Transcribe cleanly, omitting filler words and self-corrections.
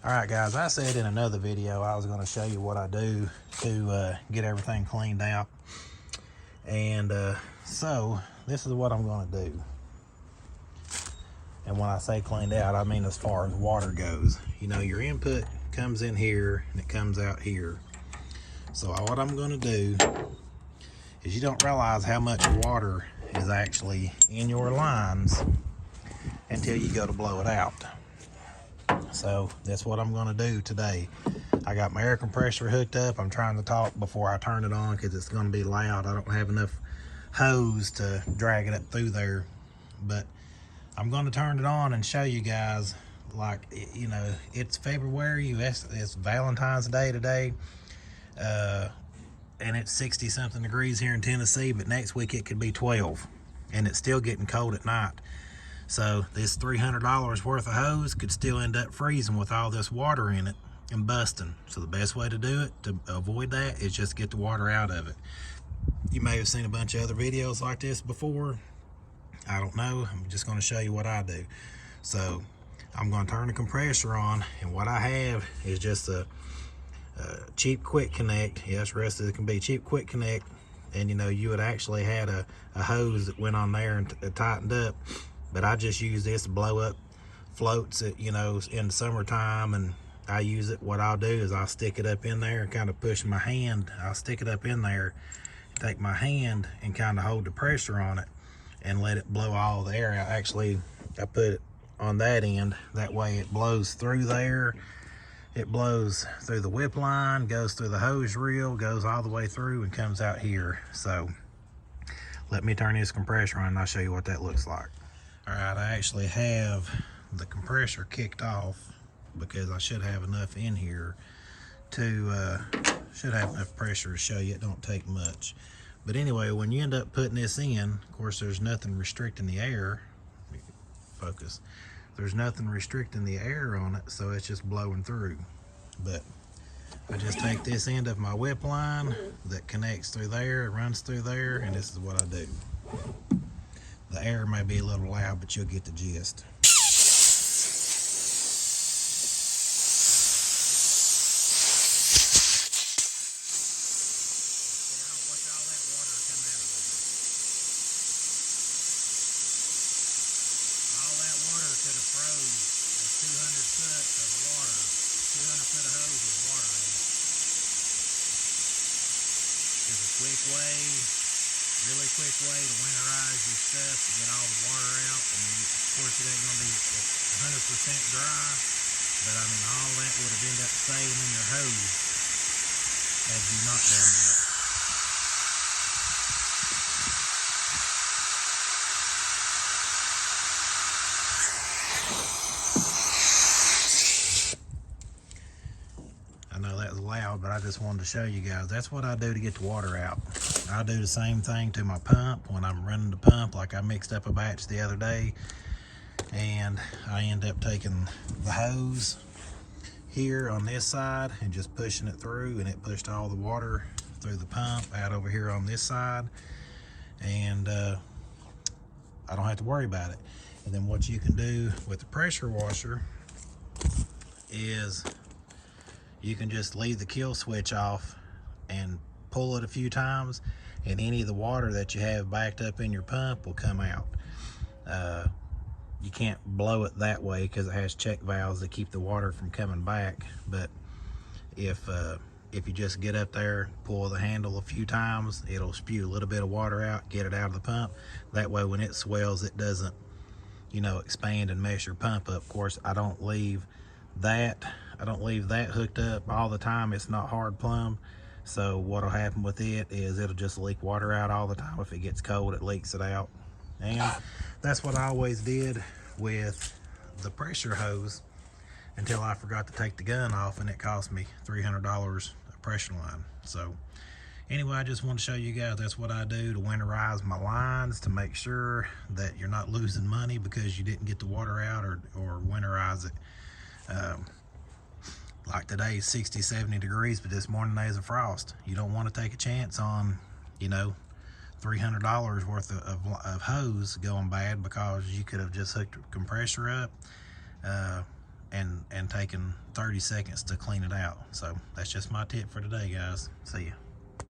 Alright guys, I said in another video I was going to show you what I do to get everything cleaned out. And so this is what I'm going to do. And when I say cleaned out, I mean as far as water goes. You know, your input comes in here and it comes out here. So what I'm going to do is, you don't realize how much water is actually in your lines until you go to blow it out. So that's what I'm going to do today. I got my air compressor hooked up. I'm trying to talk before I turn it on because it's going to be loud. I don't have enough hose to drag it up through there, but I'm going to turn it on and show you guys. Like, you know, it's February, it's Valentine's Day today, and it's 60 something degrees here in Tennessee, but next week it could be 12 and it's still getting cold at night. So this $300 worth of hose could still end up freezing with all this water in it and busting. So the best way to do it, to avoid that, is just get the water out of it. You may have seen a bunch of other videos like this before. I don't know. I'm just going to show you what I do. So I'm going to turn the compressor on, and what I have is just a cheap quick connect. Yes, rest of it can be cheap quick connect. And you know, you would actually had a hose that went on there and tightened up. But I just use this to blow up floats, you know, in the summertime, and I use it. What I'll do is I'll stick it up in there and kind of push my hand. I'll stick it up in there, take my hand and kind of hold the pressure on it and let it blow all the air out. Actually, I put it on that end. That way it blows through there. It blows through the whip line, goes through the hose reel, goes all the way through and comes out here. So let me turn this compressor on and I'll show you what that looks like. All right, I actually have the compressor kicked off because I should have enough in here to, should have enough pressure to show you. It don't take much. But anyway, when you end up putting this in, of course, there's nothing restricting the air. Focus. There's nothing restricting the air on it, so it's just blowing through. But I just take this end of my whip line that connects through there, it runs through there, and this is what I do. The air may be a little loud, but you'll get the gist. Watch all that water come out of there. All that water could have froze with 200 foot of water, 200 foot of hose with water in it. It's a quick way, really quick way to winterize your stuff, to get all the water out. I mean, of course it ain't gonna be 100% dry, but I mean, all that would have ended up staying in your hose had you not done that. I know that was loud, but I just wanted to show you guys. That's what I do to get the water out. I do the same thing to my pump when I'm running the pump. Like, I mixed up a batch the other day, and I end up taking the hose here on this side and just pushing it through, and it pushed all the water through the pump out over here on this side, and I don't have to worry about it. And then what you can do with the pressure washer is you can just leave the kill switch off and pull it a few times, and any of the water that you have backed up in your pump will come out. You can't blow it that way because it has check valves that keep the water from coming back. But if you just get up there, pull the handle a few times, it'll spew a little bit of water out, get it out of the pump. That way when it swells, it doesn't, you know, expand and mess your pump up. Of course, I don't leave that hooked up all the time. It's not hard plumb. So what'll happen with it is it'll just leak water out all the time. If it gets cold, it leaks it out. And that's what I always did with the pressure hose until I forgot to take the gun off, and it cost me $300 a pressure line. So anyway, I just want to show you guys that's what I do to winterize my lines, to make sure that you're not losing money because you didn't get the water out or winterize it. Like today, 60, 70 degrees, but this morning there's a frost. You don't want to take a chance on, you know, $300 worth of hose going bad because you could have just hooked a compressor up and and taking 30 seconds to clean it out. So that's just my tip for today, guys. See ya.